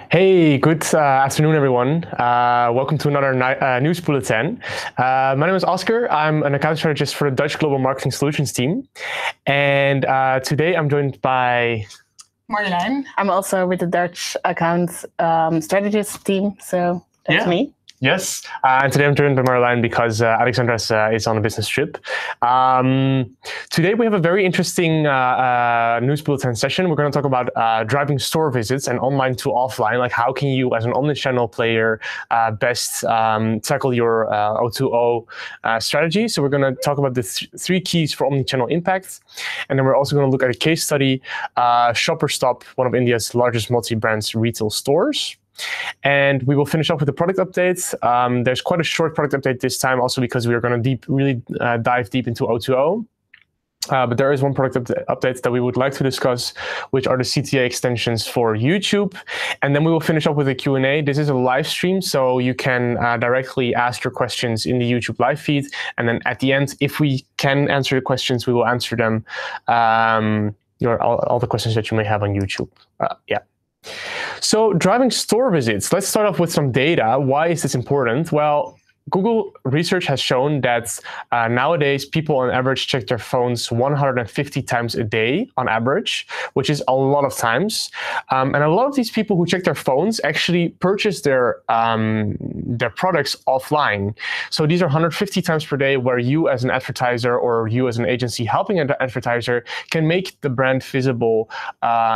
Hey, good afternoon, everyone. Welcome to another news bulletin. My name is Oscar. I'm an account strategist for the Dutch Global Marketing Solutions team. And today I'm joined by Marjolein. I'm also with the Dutch account strategist team, so that's me. Yes, and today I'm joined by Marjolein because Alexandra is on a business trip. Today we have a very interesting news bulletin session. We're going to talk about driving store visits and online to offline. Like, how can you, as an omnichannel player, best tackle your O2O strategy? So we're going to talk about the three keys for omnichannel impact, and then we're also going to look at a case study, Shopper Stop, one of India's largest multi-brand retail stores. And we will finish up with the product updates. There's quite a short product update this time, also because we are going to really dive deep into O2O. But there is one product update that we would like to discuss, which are the CTA extensions for YouTube. And then we will finish up with a Q&A. This is a live stream, so you can directly ask your questions in the YouTube live feed. And then at the end, if we can answer the questions, we will answer them, all the questions that you may have on YouTube. So driving store visits, let's start off with some data. Why is this important? Well, Google research has shown that nowadays people on average check their phones 150 times a day on average, which is a lot of times. And a lot of these people who check their phones actually purchase their products offline. So these are 150 times per day where you as an advertiser or you as an agency helping an advertiser can make the brand visible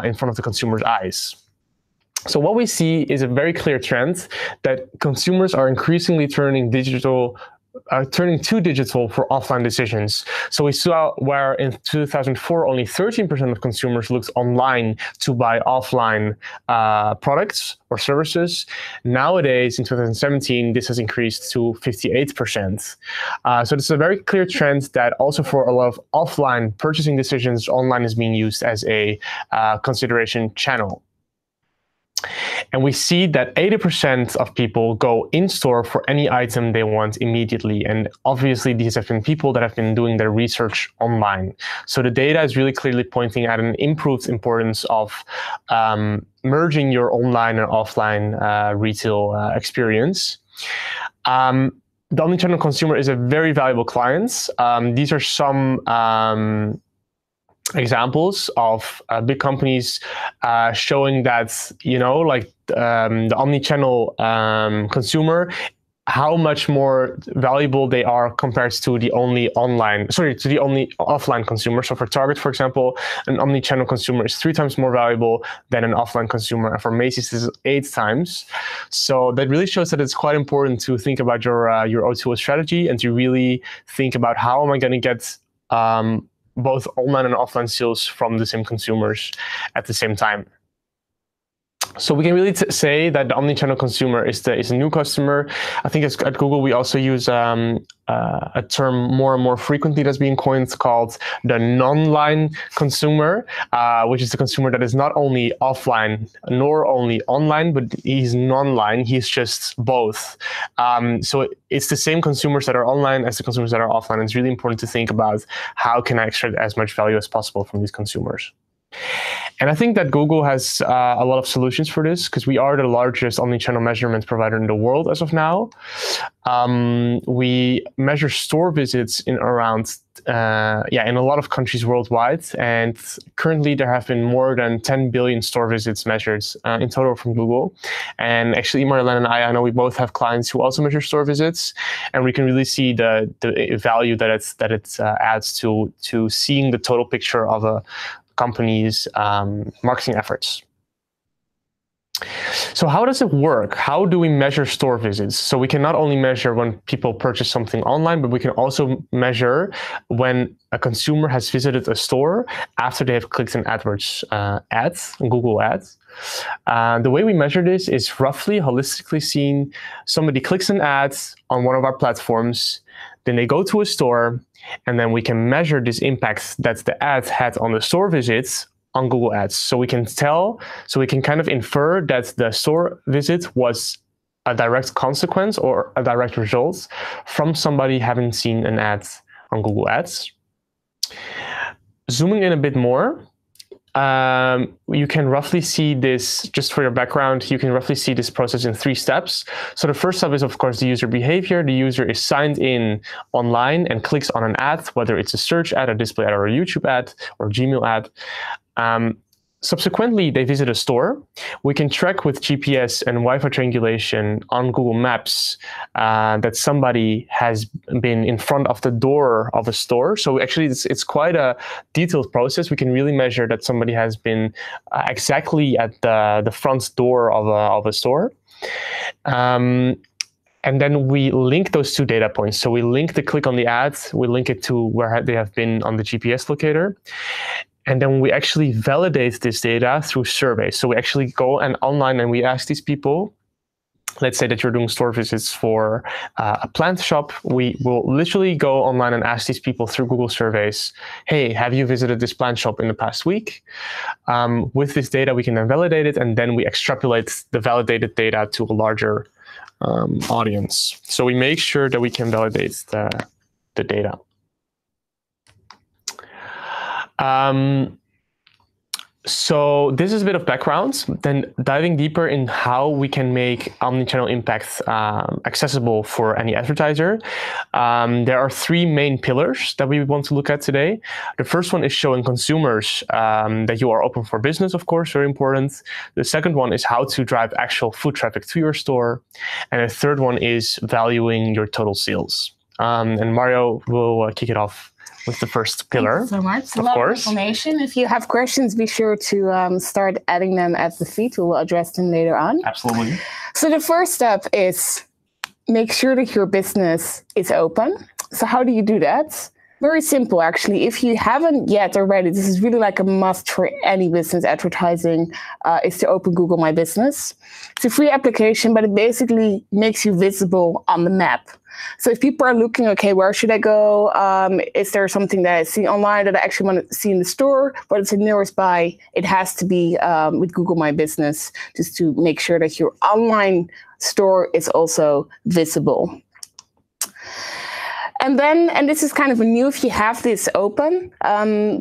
in front of the consumer's eyes. So what we see is a very clear trend that consumers are increasingly turning to digital for offline decisions. So we saw where in 2004, only 13% of consumers looked online to buy offline products or services. Nowadays, in 2017, this has increased to 58%. So this is a very clear trend that also for a lot of offline purchasing decisions, online is being used as a consideration channel. And we see that 80% of people go in-store for any item they want immediately. And obviously, these have been people that have been doing their research online. So the data is really clearly pointing at an improved importance of merging your online and offline retail experience. The omnichannel consumer is a very valuable client. These are some examples of big companies showing that, the omnichannel consumer, how much more valuable they are compared to the only offline consumer. So for Target, for example, an omnichannel consumer is 3 times more valuable than an offline consumer. And for Macy's, this is 8 times. So that really shows that it's quite important to think about your O2O strategy and to really think about how am I going to get both online and offline sales from the same consumers at the same time. So we can really say that the omnichannel consumer is a new customer. I think at Google we also use a term more and more frequently that's being coined called the non-line consumer, which is the consumer that is not only offline nor only online, but he's non-line. He's just both. So it's the same consumers that are online as the consumers that are offline. It's really important to think about how can I extract as much value as possible from these consumers. And I think that Google has a lot of solutions for this because we are the largest omnichannel measurement provider in the world as of now. We measure store visits in around, in a lot of countries worldwide. And currently there have been more than 10 billion store visits measured in total from Google. And actually, Marjolein and I know we both have clients who also measure store visits. And we can really see the value that it adds to seeing the total picture of a company's marketing efforts. So how does it work? How do we measure store visits? So we can not only measure when people purchase something online, but we can also measure when a consumer has visited a store after they have clicked an Google ads. The way we measure this is roughly holistically seen. Somebody clicks an ad on one of our platforms, then they go to a store, and then we can measure this impact that the ad had on the store visits on Google Ads. So we can kind of infer that the store visit was a direct consequence or a direct result from somebody having seen an ad on Google Ads. Zooming in a bit more, you can roughly see this, just for your background, you can roughly see this process in 3 steps. So the first step is, of course, the user behavior. The user is signed in online and clicks on an ad, whether it's a search ad, a display ad, or a YouTube ad, or Gmail ad. Subsequently, they visit a store. We can track with GPS and Wi-Fi triangulation on Google Maps that somebody has been in front of the door of a store. So actually, it's quite a detailed process. We can really measure that somebody has been exactly at the front door of a store. And then we link those 2 data points. So we link the click on the ads, we link it to where they have been on the GPS locator. And then we actually validate this data through surveys. So we actually go online and we ask these people, let's say that you're doing store visits for a plant shop. We will literally go online and ask these people through Google surveys, hey, have you visited this plant shop in the past week? With this data, we can then validate it, and then we extrapolate the validated data to a larger audience. So we make sure that we can validate the data. So this is a bit of background, then diving deeper in how we can make omnichannel impact accessible for any advertiser. There are 3 main pillars that we want to look at today. The first one is showing consumers that you are open for business, of course, very important. The second one is how to drive actual foot traffic to your store. And the third one is valuing your total sales. And Mario will kick it off with the first pillar. Thank you so much. A lot of information. If you have questions, be sure to start adding them at the feed. We will address them later on. Absolutely. So the first step is make sure that your business is open. So how do you do that? Very simple, actually. If you haven't yet already, this is really like a must for any business advertising, is to open Google My Business. It's a free application, but it basically makes you visible on the map. So if people are looking, okay, where should I go? Is there something that I see online that I actually want to see in the store? But it's the nearest by. It has to be with Google My Business, just to make sure that your online store is also visible. And then, and this is kind of a new, if you have this open,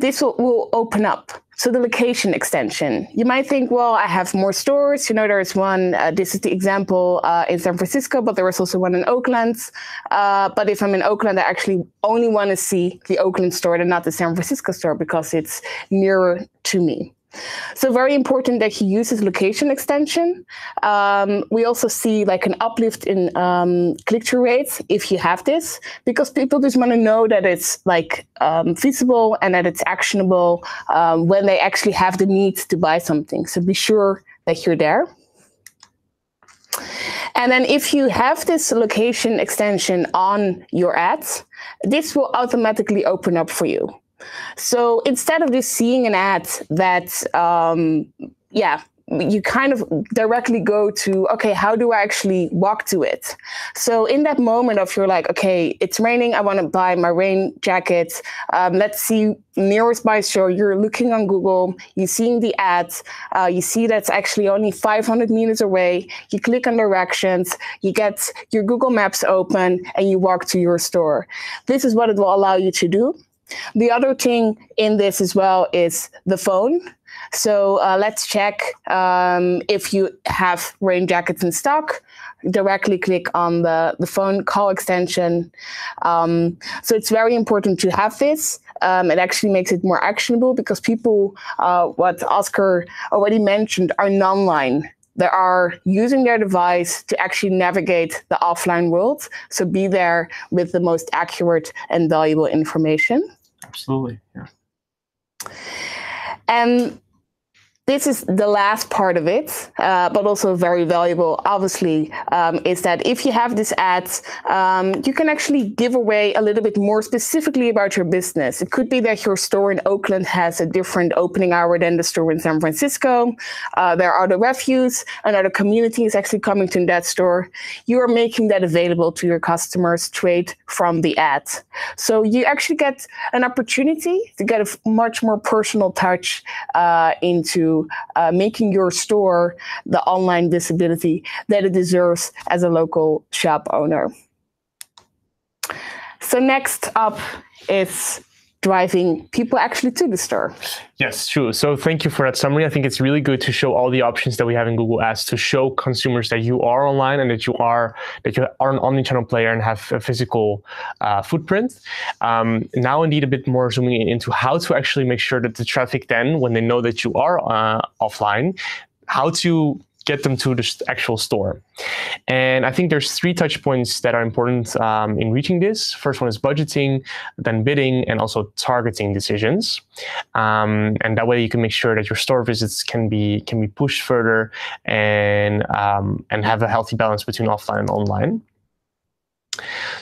this will open up. So the location extension, you might think, well, I have more stores. You know, there's one, this is the example in San Francisco, but there is also one in Oakland. But if I'm in Oakland, I actually only want to see the Oakland store and not the San Francisco store because it's nearer to me. So very important that you use this location extension. We also see like an uplift in click-through rates if you have this, because people just want to know that it's like feasible and that it's actionable when they actually have the need to buy something. So be sure that you're there. And then if you have this location extension on your ads, this will automatically open up for you. So instead of just seeing an ad that, you kind of directly go to, okay, how do I actually walk to it? So in that moment of you're like, okay, it's raining, I want to buy my rain jacket. Let's see nearest by store. You're looking on Google, you're seeing the ads, you see that's actually only 500 meters away. You click on directions, you get your Google Maps open, and you walk to your store. This is what it will allow you to do. The other thing in this as well is the phone. So let's check if you have rain jackets in stock. Directly click on the phone call extension. So it's very important to have this. It actually makes it more actionable because people, what Oscar already mentioned, are non-line. They are using their device to actually navigate the offline world. So be there with the most accurate and valuable information. Absolutely, yeah. And this is the last part of it, but also very valuable, obviously, is that if you have these ads, you can actually give away a little bit more specifically about your business. It could be that your store in Oakland has a different opening hour than the store in San Francisco. There are other reviews, another community is actually coming to that store. You are making that available to your customers straight from the ad. So you actually get an opportunity to get a much more personal touch into making your store the online visibility that it deserves as a local shop owner. So next up is driving people actually to the store. Yes, true. So thank you for that summary. I think it's really good to show all the options that we have in Google Ads to show consumers that you are online and that you are an omnichannel player and have a physical footprint. Now, indeed, a bit more zooming into how to actually make sure that the traffic then, when they know that you are offline, how to get them to the actual store. And I think there's 3 touch points that are important in reaching this. First one is budgeting, then bidding, and also targeting decisions. And that way you can make sure that your store visits can be pushed further and have a healthy balance between offline and online.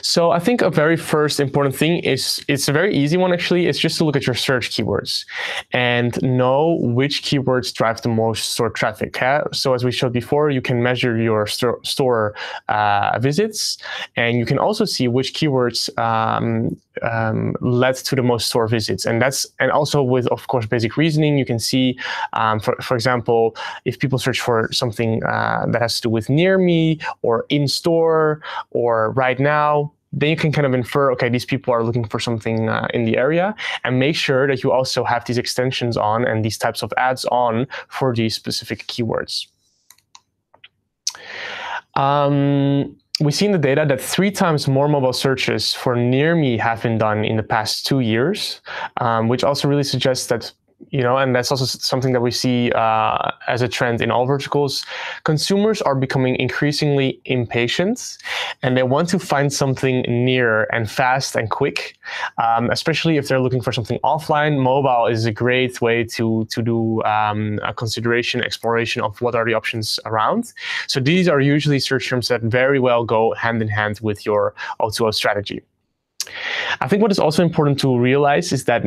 So I think a very first important thing is, it's a very easy one actually, it's just to look at your search keywords and know which keywords drive the most store traffic. So as we showed before, you can measure your store visits, and you can also see which keywords led to the most store visits. And also with, of course, basic reasoning, you can see, for example, if people search for something that has to do with near me or in store or right now, then you can kind of infer, okay, these people are looking for something in the area, and make sure that you also have these extensions on and these types of ads on for these specific keywords. We see in the data that 3 times more mobile searches for near me have been done in the past 2 years, which also really suggests that, and that's also something that we see as a trend in all verticals. Consumers are becoming increasingly impatient, and they want to find something near and fast and quick, especially if they're looking for something offline. Mobile is a great way to do a consideration, exploration of what are the options around. So these are usually search terms that very well go hand in hand with your O2O strategy. I think what is also important to realize is that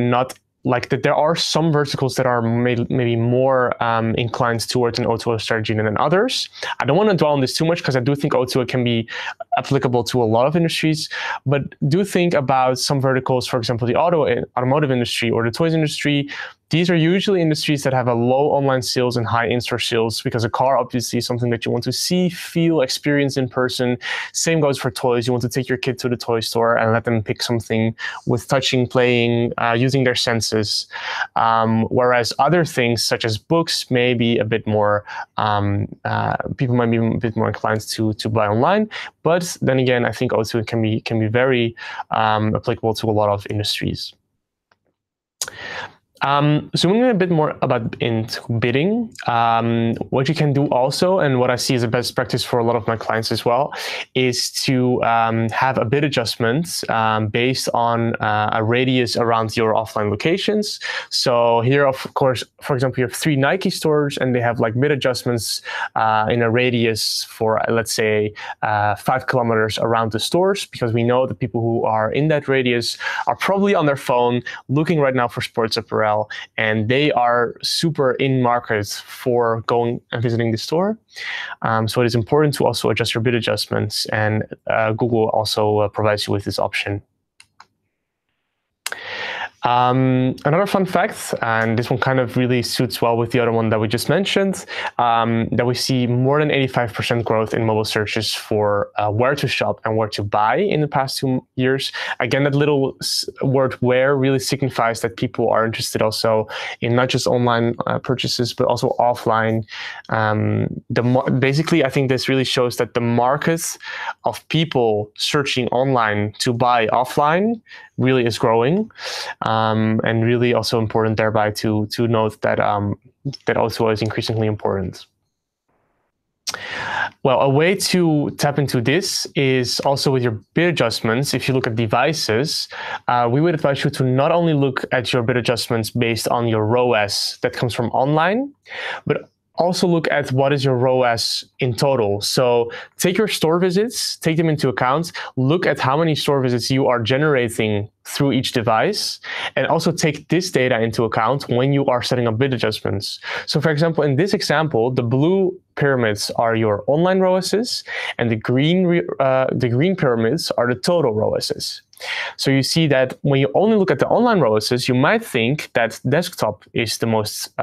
that there are some verticals that are maybe more inclined towards an O2O strategy than others. I don't want to dwell on this too much because I do think O2O can be applicable to a lot of industries, but do think about some verticals, for example, the automotive industry or the toys industry. These are usually industries that have a low online sales and high in-store sales, because a car obviously is something that you want to see, feel, experience in person. Same goes for toys. You want to take your kid to the toy store and let them pick something with touching, playing, using their senses. Whereas other things such as books may be a bit more, people might be a bit more inclined to buy online. But then again, I think also it can be very applicable to a lot of industries. Zooming a bit more into bidding, what you can do also, and what I see as a best practice for a lot of my clients as well, is to have a bid adjustment based on a radius around your offline locations. So here, of course, for example, you have 3 Nike stores, and they have like bid adjustments in a radius for, let's say, 5 kilometers around the stores, because we know the people who are in that radius are probably on their phone looking right now for sports apparel, and they are super in market for going and visiting the store. So it is important to also adjust your bid adjustments, and Google also provides you with this option. Another fun fact, and this one kind of really suits well with the other one that we just mentioned, that we see more than 85% growth in mobile searches for where to shop and where to buy in the past 2 years. Again, that little word "where" really signifies that people are interested also in not just online purchases, but also offline. Basically, I think this really shows that the market of people searching online to buy offline really is growing, and really also important thereby to note that that also is increasingly important. Well, a way to tap into this is also with your bid adjustments. If you look at devices, we would advise you to not only look at your bid adjustments based on your ROAS that comes from online, but also look at what is your ROAS in total. So take your store visits, take them into account, look at how many store visits you are generating through each device, and also take this data into account when you are setting up bid adjustments. So for example, in this example, the blue pyramids are your online ROASs, and the green pyramids are the total ROASs. So you see that when you only look at the online ROASs, you might think that desktop is the most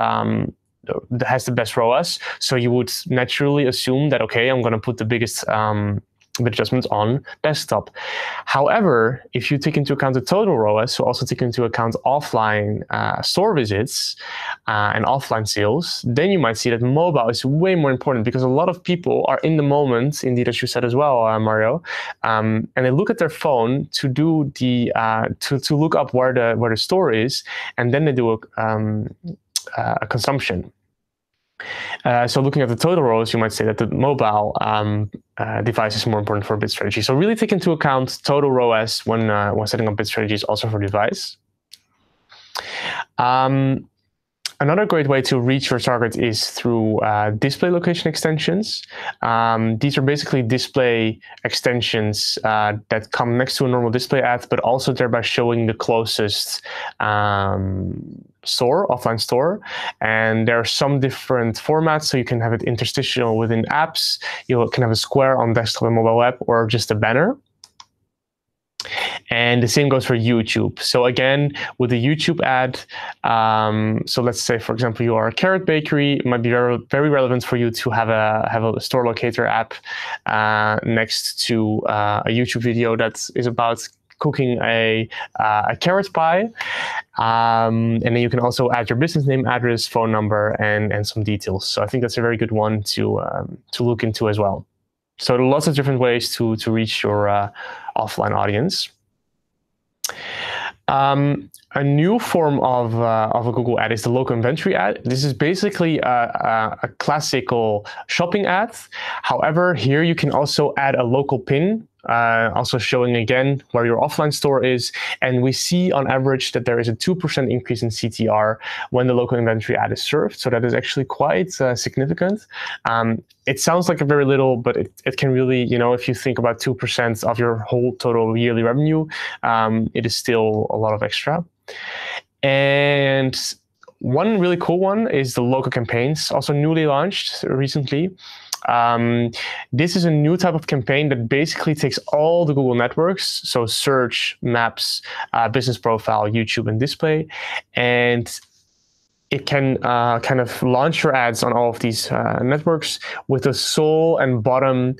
has the best ROAS. So you would naturally assume that, okay, I'm going to put the biggest bid adjustments on desktop. However, if you take into account the total ROAS, so also take into account offline store visits and offline sales, then you might see that mobile is way more important, because a lot of people are in the moment, indeed, as you said as well, Mario, and they look at their phone to do the to look up where the store is, and then they do a consumption. So looking at the total ROAS, you might say that the mobile device is more important for bid strategy. So really take into account total ROAS when setting up bid strategies, also for device. Another great way to reach your target is through display location extensions. These are basically display extensions that come next to a normal display ad, but also thereby showing the closest offline store. And there are some different formats, so you can have it interstitial within apps. You can have a square on desktop and mobile web, or just a banner. And the same goes for YouTube. So again, with the YouTube ad, so let's say, for example, you are a carrot bakery, it might be very, very relevant for you to have a store locator app next to a YouTube video that is about cooking a carrot pie. And then you can also add your business name, address, phone number, and some details. So I think that's a very good one to look into as well. So there are lots of different ways to reach your offline audience. A new form of a Google ad is the local inventory ad. This is basically a classical shopping ad. However, here you can also add a local pin, also showing again where your offline store is. And we see on average that there is a 2% increase in CTR when the local inventory ad is served. So that is actually quite significant. It sounds like a very little, but it can really, if you think about 2% of your whole total yearly revenue, it is still a lot of extra. And one really cool one is the local campaigns, also newly launched recently. This is a new type of campaign that basically takes all the Google networks, so search, maps, business profile, YouTube, and display, and it can kind of launch your ads on all of these networks with the sole and bottom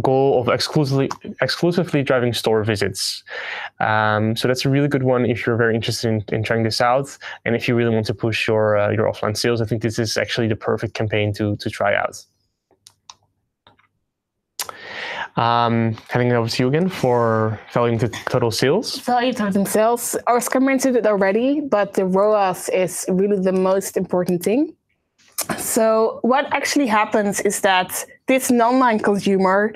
goal of exclusively driving store visits. So that's a really good one if you're very interested in trying this out, and if you really want to push your offline sales. I think this is actually the perfect campaign to try out. Handing it over to you again for value to total sales. Value to total sales. Oscar mentioned it already, but the ROAS is really the most important thing. So what actually happens is that this non-line consumer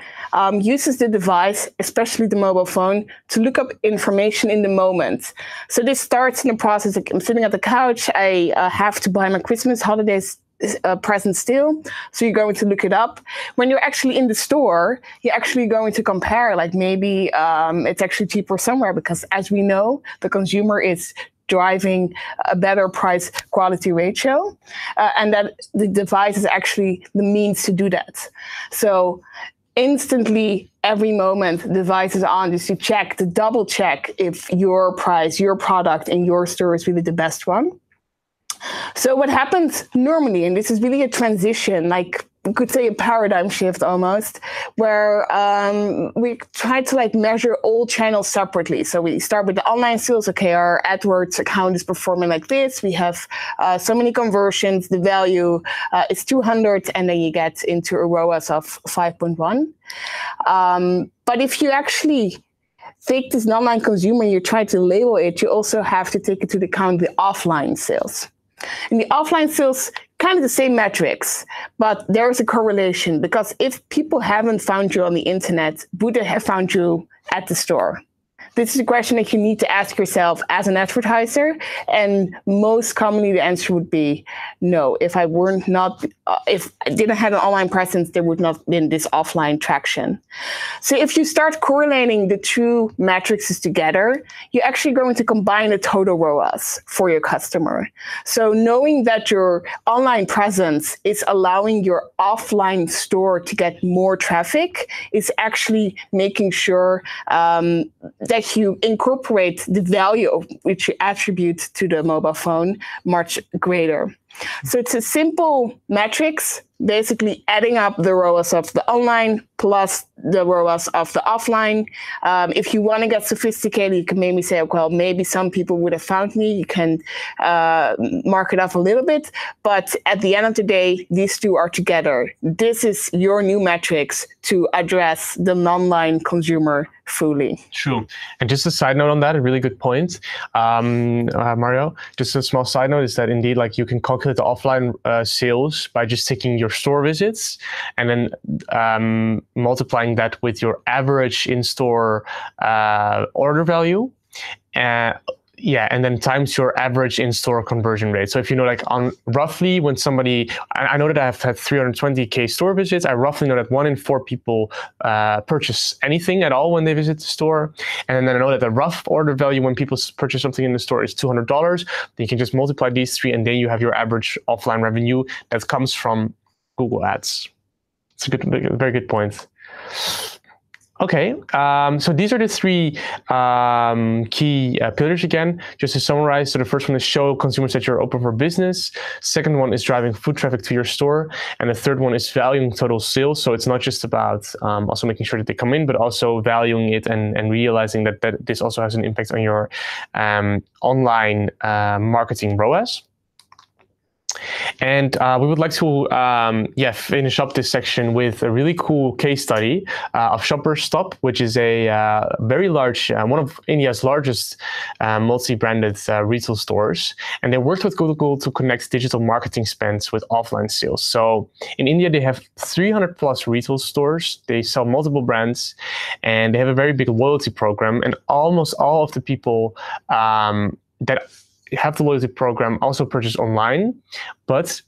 uses the device, especially the mobile phone, to look up information in the moment. So this starts in the process of, I'm sitting at the couch, I have to buy my Christmas holidays present still. So you're going to look it up. When you're actually in the store, you're actually going to compare, like maybe it's actually cheaper somewhere, because as we know, the consumer is driving a better price quality ratio, and that the device is actually the means to do that. So instantly, every moment the device is on, is to check, to double check if your price, your product in your store is really the best one. So what happens normally, and this is really a transition, like we could say a paradigm shift almost, where we try to measure all channels separately. So we start with the online sales. Okay, our AdWords account is performing like this. We have so many conversions. The value is 200, and then you get into a ROAS of 5.1. But if you actually take this online consumer, you try to label it, you also have to take into account the offline sales. In the offline sales, kind of the same metrics, but there is a correlation, because if people haven't found you on the internet, would they have found you at the store? This is a question that you need to ask yourself as an advertiser, and most commonly the answer would be no. If I didn't have an online presence, there would not have been this offline traction. So if you start correlating the two metrics together, you're actually going to combine a total ROAS for your customer. So knowing that your online presence is allowing your offline store to get more traffic is actually making sure that you incorporate the value of which you attribute to the mobile phone much greater. So it's a simple metrics, basically adding up the ROAS of the online plus the ROAS of the offline. If you want to get sophisticated, you can maybe say, well, maybe some people would have found me. You can mark it up a little bit. But at the end of the day, these two are together. This is your new metrics to address the non-line consumer fully. True. And just a side note on that, a really good point, Mario, just a small side note is that indeed, like you can calculate the offline sales by just taking your store visits and then multiplying that with your average in-store order value. Yeah, and then times your average in-store conversion rate. So if you know, like on roughly when somebody, I know that I've had 320K store visits, I roughly know that 1 in 4 people purchase anything at all when they visit the store. And then I know that the rough order value when people purchase something in the store is $200. Then you can just multiply these three and then you have your average offline revenue that comes from Google Ads. It's a very good point. Okay, so these are the three key pillars again. Just to summarize, so the first one is show consumers that you're open for business. Second one is driving foot traffic to your store. And the third one is valuing total sales. So it's not just about also making sure that they come in, but also valuing it and realizing that this also has an impact on your online marketing ROAS. And we would like to finish up this section with a really cool case study of Shoppers Stop, which is a very large, one of India's largest multi-branded retail stores. And they worked with Google to connect digital marketing spends with offline sales. So in India, they have 300 plus retail stores. They sell multiple brands and they have a very big loyalty program. And almost all of the people that have the loyalty program also purchase online, but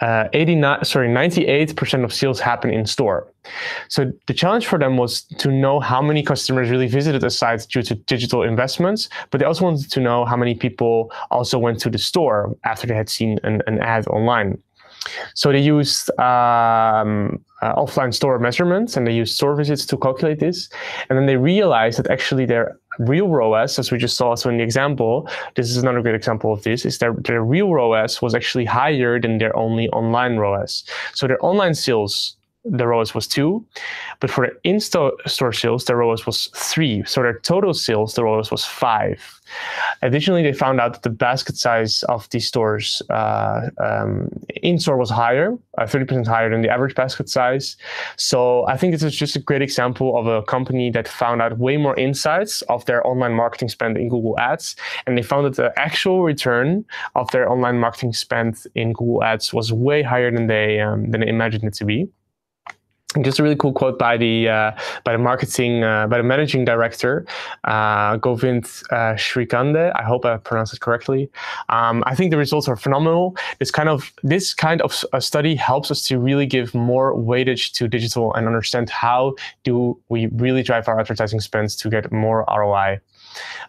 98% of sales happen in store. So the challenge for them was to know how many customers really visited the site due to digital investments, but they also wanted to know how many people also went to the store after they had seen an ad online. So they used offline store measurements and they used store visits to calculate this. And then they realized that actually their real ROAS, as we just saw also in the example, this is another good example of this, is their real ROAS was actually higher than their only online ROAS. So their online sales, the ROAS was 2, but for their in-store sales, the ROAS was 3. So their total sales, the ROAS was 5. Additionally, they found out that the basket size of these stores in-store was higher, 30% higher than the average basket size. So I think this is just a great example of a company that found out way more insights of their online marketing spend in Google Ads. And they found that the actual return of their online marketing spend in Google Ads was way higher than they imagined it to be. And just a really cool quote by the managing director, Govind Shrikande. I hope I pronounced it correctly. I think the results are phenomenal. This kind of a study helps us to really give more weightage to digital and understand how do we really drive our advertising spends to get more ROI.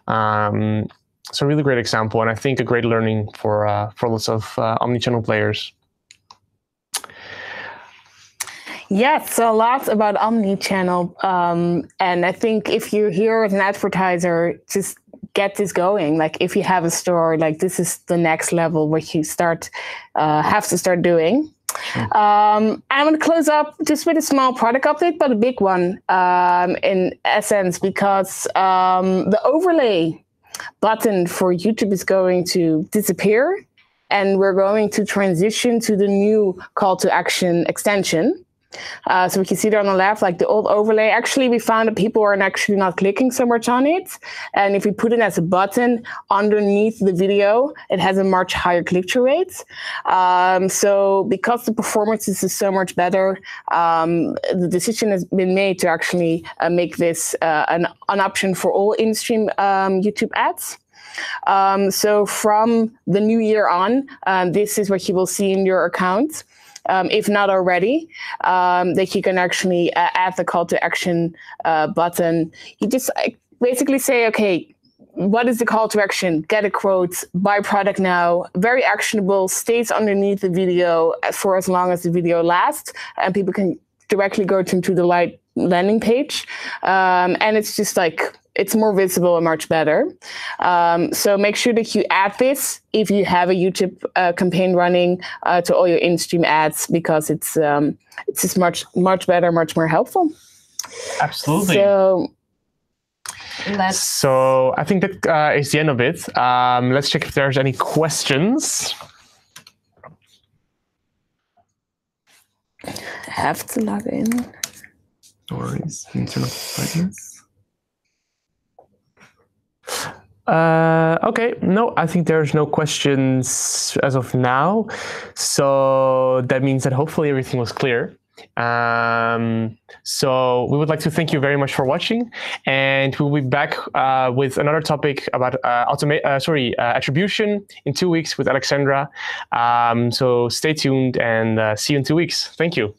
So a really great example, and I think a great learning for lots of omnichannel players. Yes, so lots about omnichannel. And I think if you're here as an advertiser, just get this going. Like if you have a store, like this is the next level what you have to start doing. I'm going to close up just with a small product update, but a big one in essence, because the overlay button for YouTube is going to disappear. And we're going to transition to the new call to action extension. So we can see there on the left, like the old overlay. Actually, we found that people are actually not clicking so much on it. And if we put it as a button underneath the video, it has a much higher click-through rate. So because the performance is so much better, the decision has been made to actually make this an option for all in-stream YouTube ads. So from the new year on, this is what you will see in your account. If not already, that you can actually add the call to action button. You just basically say, okay, what is the call to action? Get a quote, buy product now, very actionable, stays underneath the video for as long as the video lasts, and people can directly go to the landing page. And it's just like it's more visible and much better. So make sure that you add this if you have a YouTube campaign running to all your in-stream ads, because it's just much better, much more helpful. Absolutely. So I think that is the end of it. Let's check if there's any questions. Have to log in. No worries. Internal brightness. Okay, no, I think there's no questions as of now. So that means that hopefully everything was clear. So we would like to thank you very much for watching, and we'll be back with another topic about attribution in 2 weeks with Alexandra. So stay tuned and see you in 2 weeks. Thank you.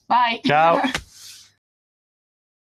Bye. Ciao.